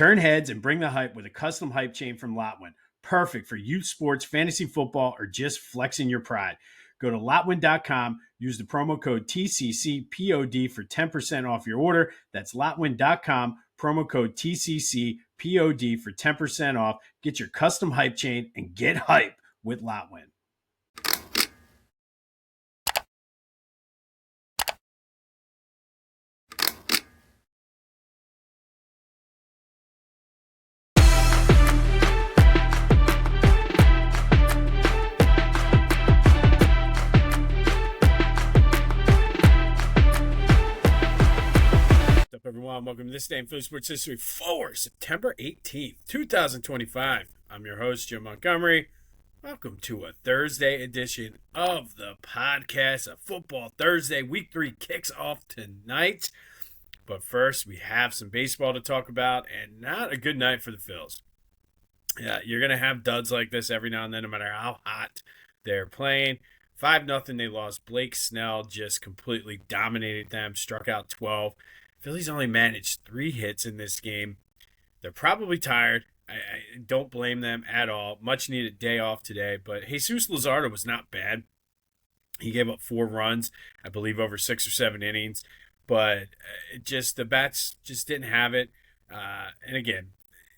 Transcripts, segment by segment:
Turn heads and bring the hype with a custom hype chain from Lotwin. Perfect for youth sports, fantasy football, or just flexing your pride. Go to Lotwin.com, use the promo code TCCPOD for 10% off your order. That's Lotwin.com, promo code TCCPOD for 10% off. Get your custom hype chain and get hype with Lotwin. What's up, everyone? Welcome to this day in Philly Sports History for September 18th, 2025. I'm your host, Jim Montgomery. Welcome to a Thursday edition of the podcast. A Football Thursday. Week 3 kicks off tonight. But first, we have some baseball to talk about, and not a good night for the Phils. Yeah, you're going to have duds like this every now and then, no matter how hot they're playing. 5-0, they lost. Blake Snell just completely dominated them, struck out 12. Phillies only managed 3 hits in this game. They're probably tired. I don't blame them at all. Much needed day off today, but Jesus Luzardo was not bad. He gave up 4 runs, I believe, over 6 or 7 innings, but the bats just didn't have it. And again,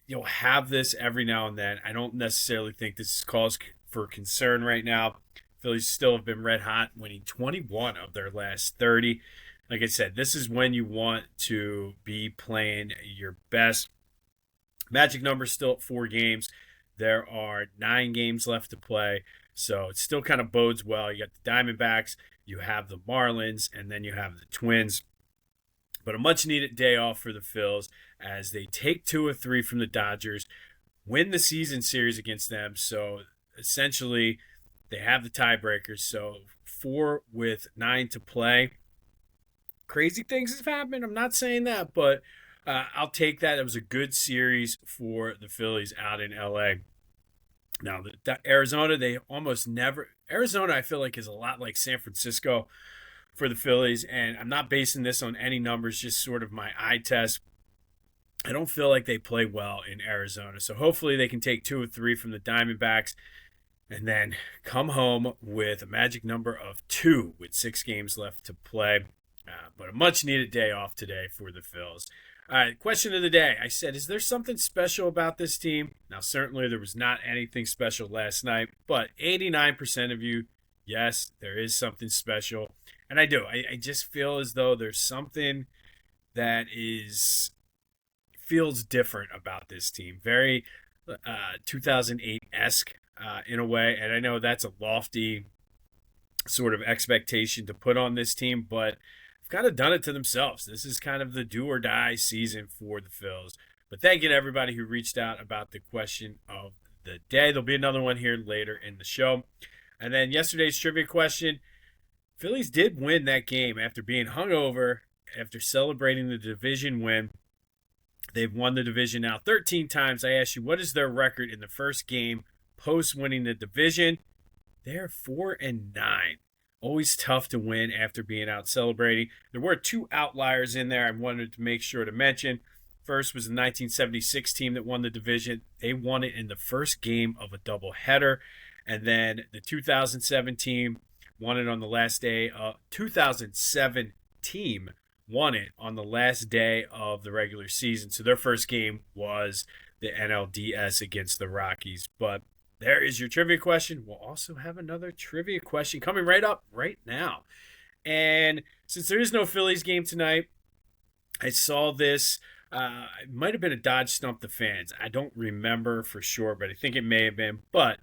you'll have this every now and then. I don't necessarily think this is cause for concern right now. Phillies still have been red hot, winning 21 of their last 30. Like I said, this is when you want to be playing your best. Magic number still at 4 games. There are 9 games left to play, so it still kind of bodes well. You got the Diamondbacks, you have the Marlins, and then you have the Twins. But a much-needed day off for the Phils as they take 2 of 3 from the Dodgers, win the season series against them. So essentially, they have the tiebreakers. So 4 with 9 to play. Crazy things have happened. I'm not saying that, but I'll take that. It was a good series for the Phillies out in L.A. Now, Arizona, they almost never – Arizona, I feel like, is a lot like San Francisco for the Phillies, and I'm not basing this on any numbers, just sort of my eye test. I don't feel like they play well in Arizona, so hopefully they can take 2 of 3 from the Diamondbacks and then come home with a magic number of 2 with 6 games left to play. But a much-needed day off today for the Phils. All right, question of the day. I said, is there something special about this team? Now, certainly there was not anything special last night, but 89% of you, yes, there is something special. And I do. I just feel as though there's something that feels different about this team. Very 2008-esque in a way. And I know that's a lofty sort of expectation to put on this team, but kind of done it to themselves. This is kind of the do or die season for the Phils. But thank you to everybody who reached out about the question of the day. There'll be another one here later in the show. And then yesterday's trivia question. Phillies did win that game after being hungover, after celebrating the division win. They've won the division now 13 times. I asked you, what is their record in the first game post winning the division? They're 4-9. Always tough to win after being out celebrating. There were 2 outliers in there I wanted to make sure to mention. First was the 1976 team that won the division. They won it in the first game of a doubleheader. And then the 2007 team won it on the last day. 2007 team won it on the last day of the regular season. So their first game was the NLDS against the Rockies. But there is your trivia question. We'll also have another trivia question coming right up right now. And since there is no Phillies game tonight, I saw this. It might have been a Dodge Stump the Fans. I don't remember for sure, but I think it may have been. But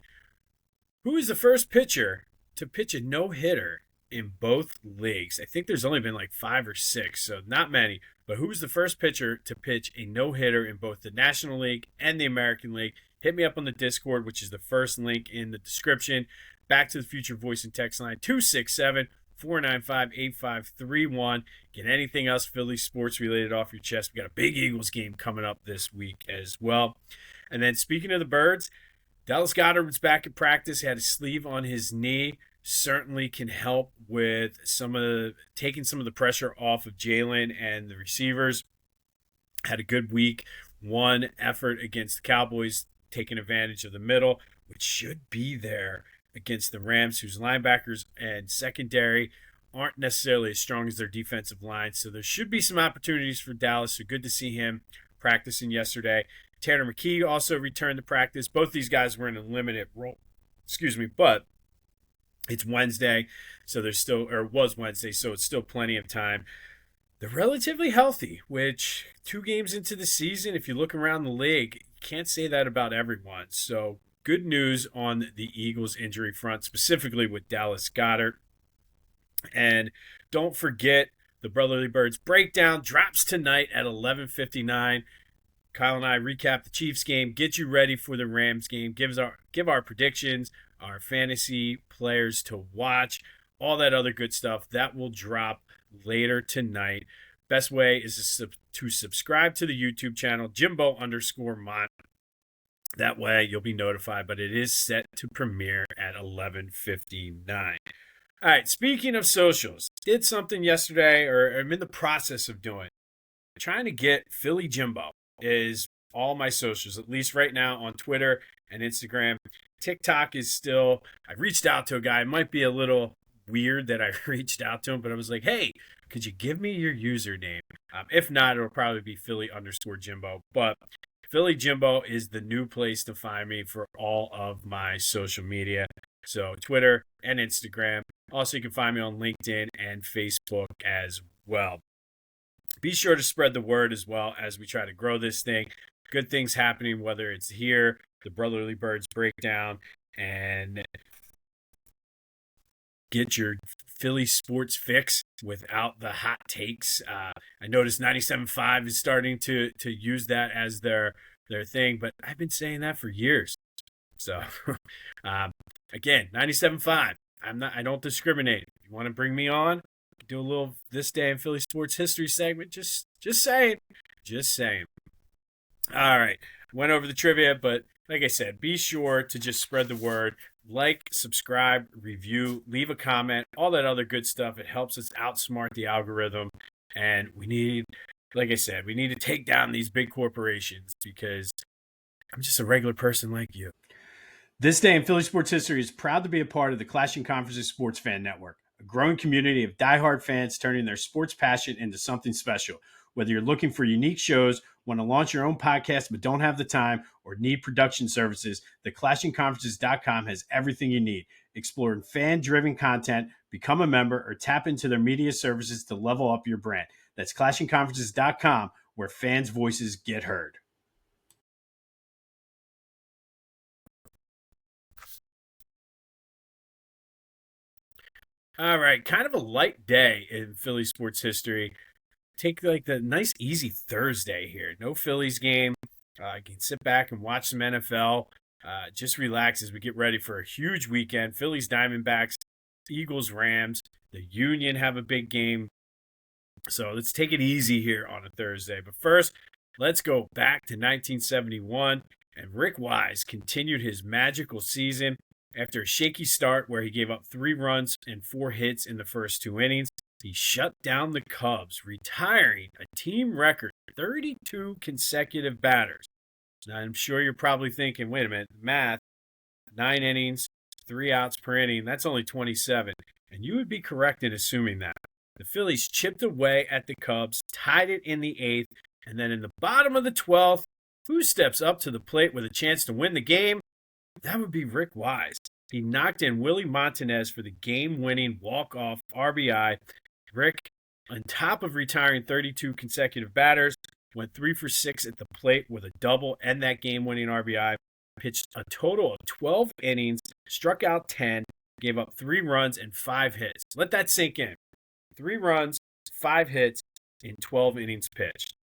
who is the first pitcher to pitch a no-hitter in both leagues? I think there's only been like 5 or 6, so not many. But who was the first pitcher to pitch a no-hitter in both the National League and the American League? Hit me up on the Discord, which is the first link in the description. Back to the Future voice and text line 267-495-8531. Get anything else Philly sports related off your chest. We got a big Eagles game coming up this week as well. And then speaking of the Birds, Dallas Goedert was back at practice. He had a sleeve on his knee. Certainly can help with taking some of the pressure off of Jalen and the receivers. Had a good week one effort against the Cowboys, taking advantage of the middle, which should be there against the Rams, whose linebackers and secondary aren't necessarily as strong as their defensive line. So there should be some opportunities for Dallas. So good to see him practicing yesterday. Tanner McKee also returned to practice. Both these guys were in a limited role. But it's Wednesday, so there's still, or it was Wednesday, so it's still plenty of time. They're relatively healthy, which 2 games into the season, if you look around the league, you can't say that about everyone. So good news on the Eagles injury front, specifically with Dallas Goedert. And don't forget, the Brotherly Birds breakdown drops tonight at 11:59. Kyle and I recap the Chiefs game, get you ready for the Rams game, give our predictions, our fantasy players to watch, all that other good stuff. That will drop later tonight. Best way is to subscribe to the YouTube channel, Jimbo_Mont. That way you'll be notified, but it is set to premiere at 11:59. All right, speaking of socials, did something yesterday, or I'm in the process of doing. Trying to get Philly Jimbo is all my socials, at least right now on Twitter and Instagram. TikTok is still, I reached out to a guy. It might be a little weird that I reached out to him, but I was like, hey, could you give me your username? If not, it'll probably be Philly_Jimbo. But Philly Jimbo is the new place to find me for all of my social media. So Twitter and Instagram. Also, you can find me on LinkedIn and Facebook as well. Be sure to spread the word as well as we try to grow this thing. Good things happening, whether it's here, the Brotherly Birds breakdown, and get your Philly sports fix without the hot takes. I noticed 97.5 is starting to use that as their thing, but I've been saying that for years. So, again, 97.5. I don't discriminate. If you want to bring me on, do a little This Day in Philly Sports History segment. Just saying. All right. Went over the trivia, but like I said, be sure to just spread the word. Like, subscribe, review, leave a comment, all that other good stuff. It helps us outsmart the algorithm. And we need, like I said, we need to take down these big corporations because I'm just a regular person like you. This Day in Philly Sports History is proud to be a part of the Clashing Conferences Sports Fan Network, a growing community of diehard fans turning their sports passion into something special. Whether you're looking for unique shows, want to launch your own podcast but don't have the time, or need production services, the ClashingConferences.com has everything you need. Explore fan-driven content, become a member, or tap into their media services to level up your brand. That's ClashingConferences.com, where fans' voices get heard. All right, kind of a light day in Philly sports history. Take like the nice easy Thursday here. No Phillies game. I can sit back and watch some NFL. Just relax as we get ready for a huge weekend. Phillies, Diamondbacks, Eagles, Rams. The Union have a big game. So let's take it easy here on a Thursday. But first, let's go back to 1971. And Rick Wise continued his magical season after a shaky start where he gave up 3 runs and 4 hits in the first 2 innings. He shut down the Cubs, retiring a team record 32 consecutive batters. Now, I'm sure you're probably thinking, wait a minute, math, 9 innings, 3 outs per inning, that's only 27. And you would be correct in assuming that. The Phillies chipped away at the Cubs, tied it in the 8th, and then in the bottom of the 12th, who steps up to the plate with a chance to win the game? That would be Rick Wise. He knocked in Willie Montanez for the game-winning walk-off RBI. Rick, on top of retiring 32 consecutive batters, went 3 for 6 at the plate with a double and that game-winning RBI. Pitched a total of 12 innings, struck out 10, gave up 3 runs and 5 hits. Let that sink in. 3 runs, 5 hits in 12 innings pitched.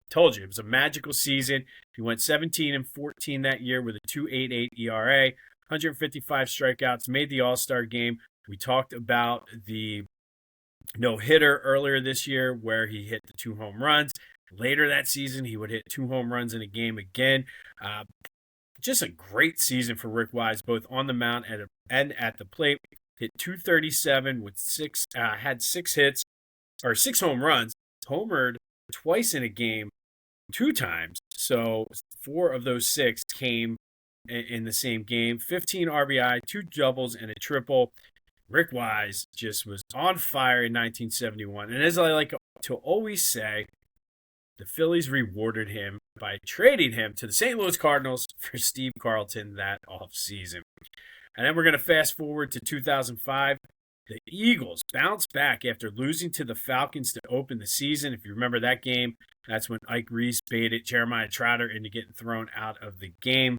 Told you, it was a magical season. He went 17-14 that year with a 2.88 ERA, 155 strikeouts, made the All-Star game. We talked about the no-hitter earlier this year where he hit the 2 home runs. Later that season, he would hit 2 home runs in a game again. Just a great season for Rick Wise, both on the mound and at the plate. Hit 237 with had 6 hits, or 6 home runs, homered twice in a game, 2 times. So 4 of those 6 came in the same game. 15 RBI, 2 doubles, and a triple. Rick Wise just was on fire in 1971. And as I like to always say, the Phillies rewarded him by trading him to the St. Louis Cardinals for Steve Carlton that offseason. And then we're going to fast forward to 2005. The Eagles bounced back after losing to the Falcons to open the season. If you remember that game, that's when Ike Reese baited Jeremiah Trotter into getting thrown out of the game.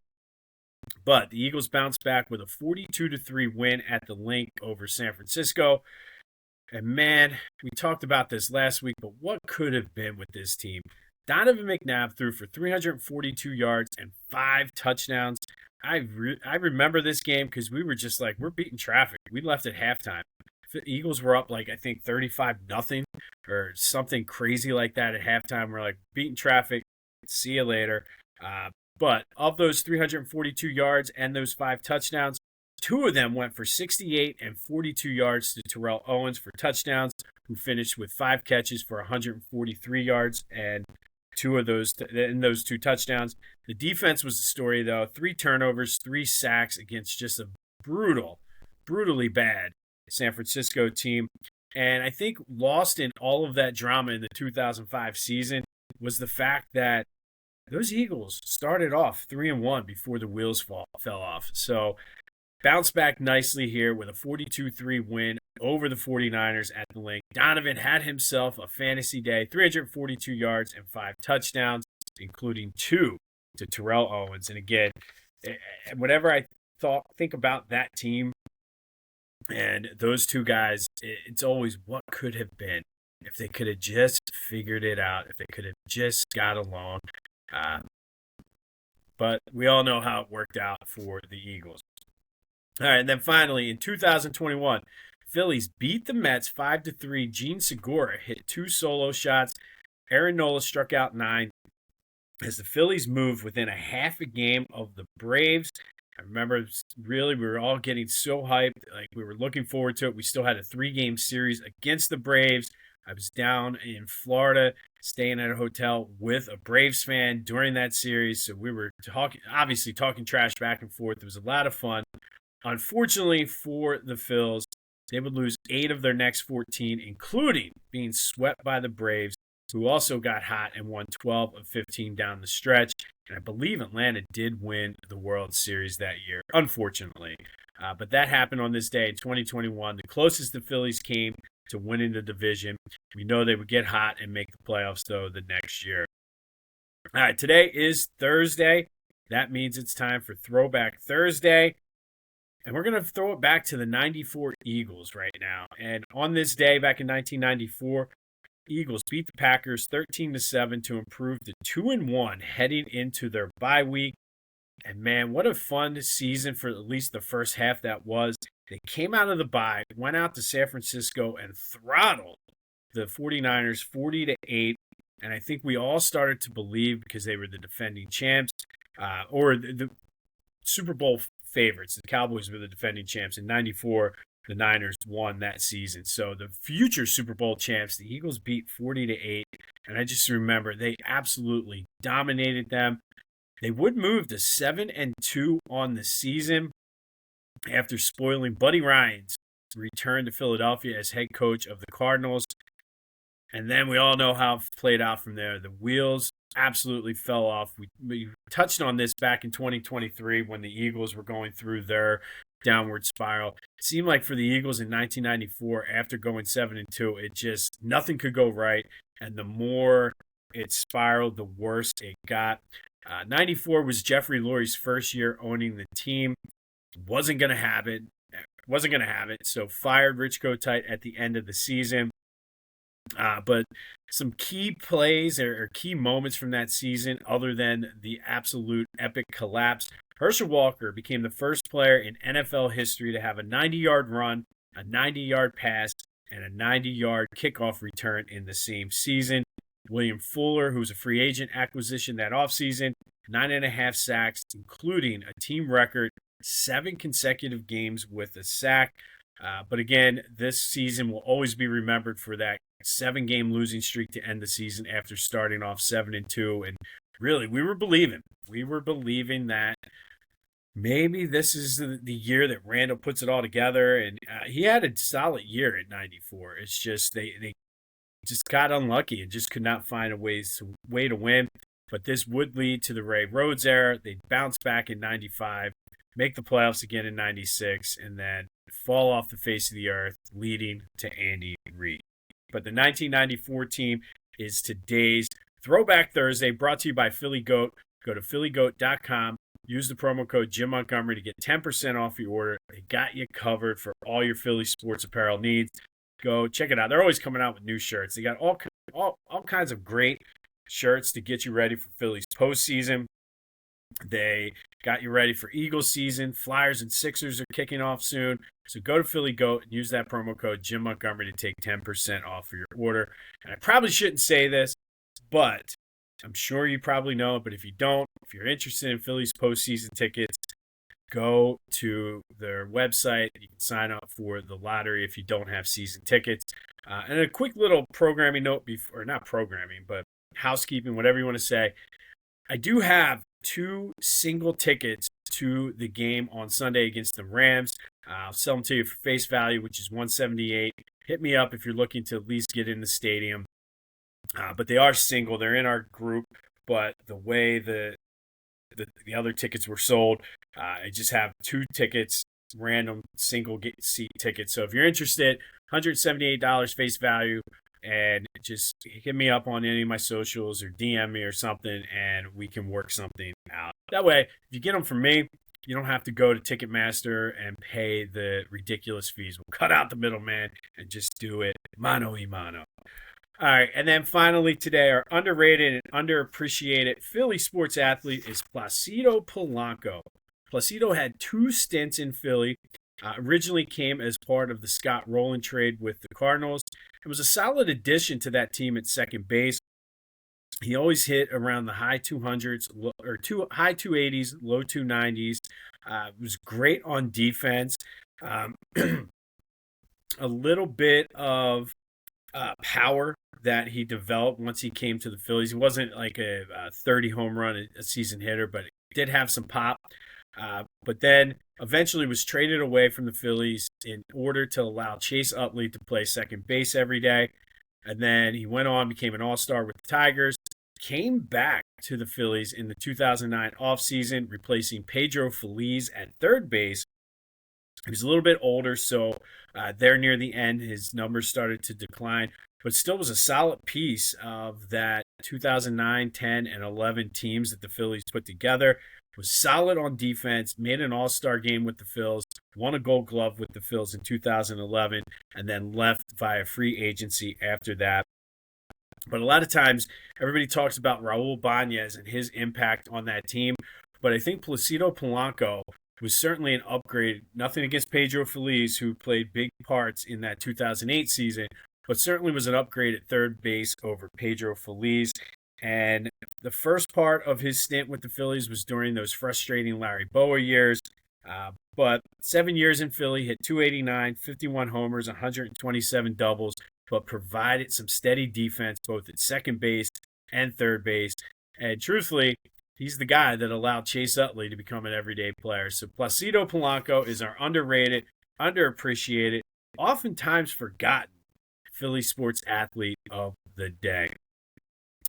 But the Eagles bounced back with a 42-3 win at the Link over San Francisco. And man, we talked about this last week, but what could have been with this team? Donovan McNabb threw for 342 yards and 5 touchdowns. I remember this game because we were just like, we're beating traffic. We left at halftime. The Eagles were up like, I think 35-0 or something crazy like that at halftime. We're like, beating traffic. See you later. But of those 342 yards and those 5 touchdowns, 2 of them went for 68 and 42 yards to Terrell Owens for touchdowns, who finished with 5 catches for 143 yards and 2 of those in those 2 touchdowns. The defense was the story, though. 3 turnovers, 3 sacks against just a brutally bad San Francisco team. And I think lost in all of that drama in the 2005 season was the fact that those Eagles started off 3-1 before the wheels fell off. So bounced back nicely here with a 42-3 win over the 49ers at the Link. Donovan had himself a fantasy day, 342 yards and 5 touchdowns, including 2 to Terrell Owens. And again, whenever I think about that team and those 2 guys, it's always what could have been if they could have just figured it out, if they could have just got along. But we all know how it worked out for the Eagles. All right, and then finally, in 2021, Phillies beat the Mets 5-3. Gene Segura hit 2 solo shots. Aaron Nola struck out 9 as the Phillies moved within a half a game of the Braves. I remember, really, we were all getting so hyped. Like, we were looking forward to it. We still had a 3-game series against the Braves. I was down in Florida, staying at a hotel with a Braves fan during that series. So we were obviously talking trash back and forth. It was a lot of fun. Unfortunately for the Phils, they would lose 8 of their next 14, including being swept by the Braves, who also got hot and won 12 of 15 down the stretch. And I believe Atlanta did win the World Series that year, unfortunately. But that happened on this day in 2021, the closest the Phillies came to winning the division. We know they would get hot and make the playoffs, though, the next year. All right, today is Thursday. That means it's time for Throwback Thursday. And we're going to throw it back to the 94 Eagles right now. And on this day, back in 1994, Eagles beat the Packers 13-7 to improve to 2-1 heading into their bye week. And man, what a fun season for at least the first half that was. They came out of the bye, went out to San Francisco and throttled the 49ers 40-8. And I think we all started to believe, because they were the defending champs, or the Super Bowl favorites. The Cowboys were the defending champs. In 94, the Niners won that season. So the future Super Bowl champs, the Eagles beat 40-8. And I just remember they absolutely dominated them. They would move to 7-2 on the season after spoiling Buddy Ryan's return to Philadelphia as head coach of the Cardinals. And then we all know how it played out from there. The wheels absolutely fell off. We touched on this back in 2023 when the Eagles were going through their downward spiral. It seemed like for the Eagles in 1994, after going 7-2, it just, nothing could go right. And the more it spiraled, the worse it got. 94 was Jeffrey Lurie's first year owning the team. Wasn't going to have it. So fired Rich Kotite at the end of the season. But some key plays or key moments from that season, other than the absolute epic collapse. Herschel Walker became the first player in NFL history to have a 90-yard run, a 90-yard pass, and a 90-yard kickoff return in the same season. William Fuller, who was a free agent acquisition that offseason, 9.5 sacks, including a team record 7 consecutive games with a sack. But again, this season will always be remembered for that 7-game losing streak to end the season after starting off 7-2. And really, we were believing. We were believing that maybe this is the year that Randall puts it all together. And he had a solid year at 94. It's just they just got unlucky and just could not find a way to win. But this would lead to the Ray Rhodes era. They'd bounce back in 95, make the playoffs again in 96, and then fall off the face of the earth, leading to Andy Reid. But the 1994 team is today's Throwback Thursday, brought to you by Philly Goat. Go to phillygoat.com. Use the promo code Jim Montgomery to get 10% off your order. They got you covered for all your Philly sports apparel needs. Go check it out. They're always coming out with new shirts. They got all kinds of great shirts to get you ready for Phillies postseason. They got you ready for Eagles season. Flyers and Sixers are kicking off soon. So go to Philly Goat and use that promo code Jim Montgomery to take 10% off of your order. And I probably shouldn't say this, but I'm sure you probably know it. But if you don't, if you're interested in Phillies postseason tickets, go to their website. You can sign up for the lottery if you don't have season tickets. And a quick little programming note, or not programming, but housekeeping, whatever you want to say. I do have 2 single tickets to the game on Sunday against the Rams. I'll sell them to you for face value, which is $178. Hit me up if you're looking to at least get in the stadium. But they are single. They're in our group. But the way the other tickets were sold, I just have 2 tickets, random single seat tickets. So if you're interested, $178 face value. And just hit me up on any of my socials or DM me or something, and we can work something out. That way, if you get them from me, you don't have to go to Ticketmaster and pay the ridiculous fees. We'll cut out the middleman and just do it mano a mano. All right, and then finally today, our underrated and underappreciated Philly sports athlete is Placido Polanco. Placido had 2 stints in Philly. Originally came as part of the Scott Rowland trade with the Cardinals. It was a solid addition to that team at second base. He always hit around the high 200s, or high 280s, low 290s. Was great on defense. A little bit of power that he developed once he came to the Phillies. He wasn't like a 30 home run a season hitter, but he did have some pop. But then eventually was traded away from the Phillies in order to allow Chase Utley to play second base every day. And then he went on, became an all-star with the Tigers, came back to the Phillies in the 2009 offseason, replacing Pedro Feliz at third base. He was a little bit older, so there near the end, his numbers started to decline, but still was a solid piece of that 2009, 10, and 11 teams that the Phillies put together. Was solid on defense, made an all-star game with the Phils, won a Gold Glove with the Phils in 2011, and then left via free agency after that. But a lot of times, everybody talks about Raul Bañez and his impact on that team, but I think Placido Polanco was certainly an upgrade. Nothing against Pedro Feliz, who played big parts in that 2008 season, but certainly was an upgrade at third base over Pedro Feliz. And the first part of his stint with the Phillies was during those frustrating Larry Bowa years. But 7 years in Philly, hit 289, 51 homers, 127 doubles, but provided some steady defense both at second base and third base. And truthfully, he's the guy that allowed Chase Utley to become an everyday player. So Placido Polanco is our underrated, underappreciated, oftentimes forgotten Philly sports athlete of the day.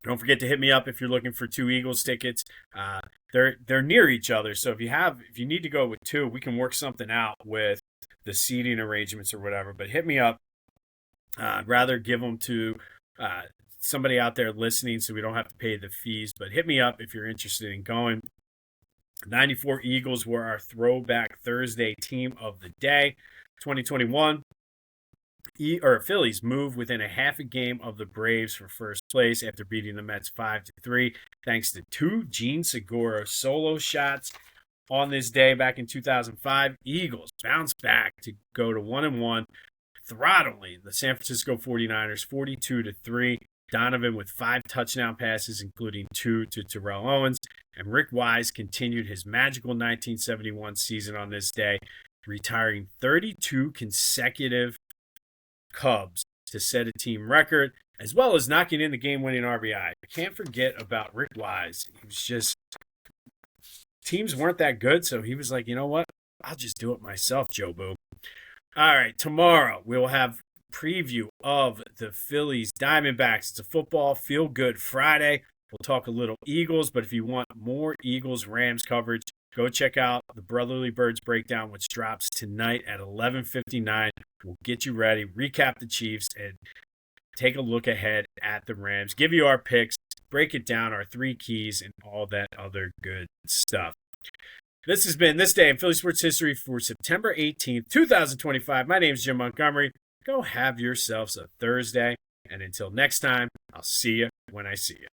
Don't forget to hit me up if you're looking for 2 Eagles tickets. They're near each other, so if you need to go with 2, we can work something out with the seating arrangements or whatever. But hit me up. I'd rather give them to somebody out there listening, so we don't have to pay the fees. But hit me up if you're interested in going. 94 Eagles were our Throwback Thursday team of the day. 2021. Phillies move within a half a game of the Braves for first place after beating the Mets 5-3, thanks to 2 Gene Segura solo shots on this day back in 2005. Eagles bounced back to go to 1-1, throttling the San Francisco 49ers 42-3. Donovan with 5 touchdown passes, including 2 to Terrell Owens, and Rick Wise continued his magical 1971 season on this day. retiring 32 consecutive Cubs to set a team record, as well as knocking in the game-winning RBI. I can't forget about Rick Wise. He was just, teams weren't that good, so he was like, you know what? I'll just do it myself, Joe Boo. All right, tomorrow we'll have preview of the Phillies Diamondbacks. It's a football feel-good Friday. We'll talk a little Eagles, but if you want more Eagles-Rams coverage, go check out the Brotherly Birds breakdown, which drops tonight at 11:59. We'll get you ready, recap the Chiefs, and take a look ahead at the Rams, give you our picks, break it down, our three keys, and all that other good stuff. This has been This Day in Philly Sports History for September 18th, 2025. My name is Jim Montgomery. Go have yourselves a Thursday, and until next time, I'll see you when I see you.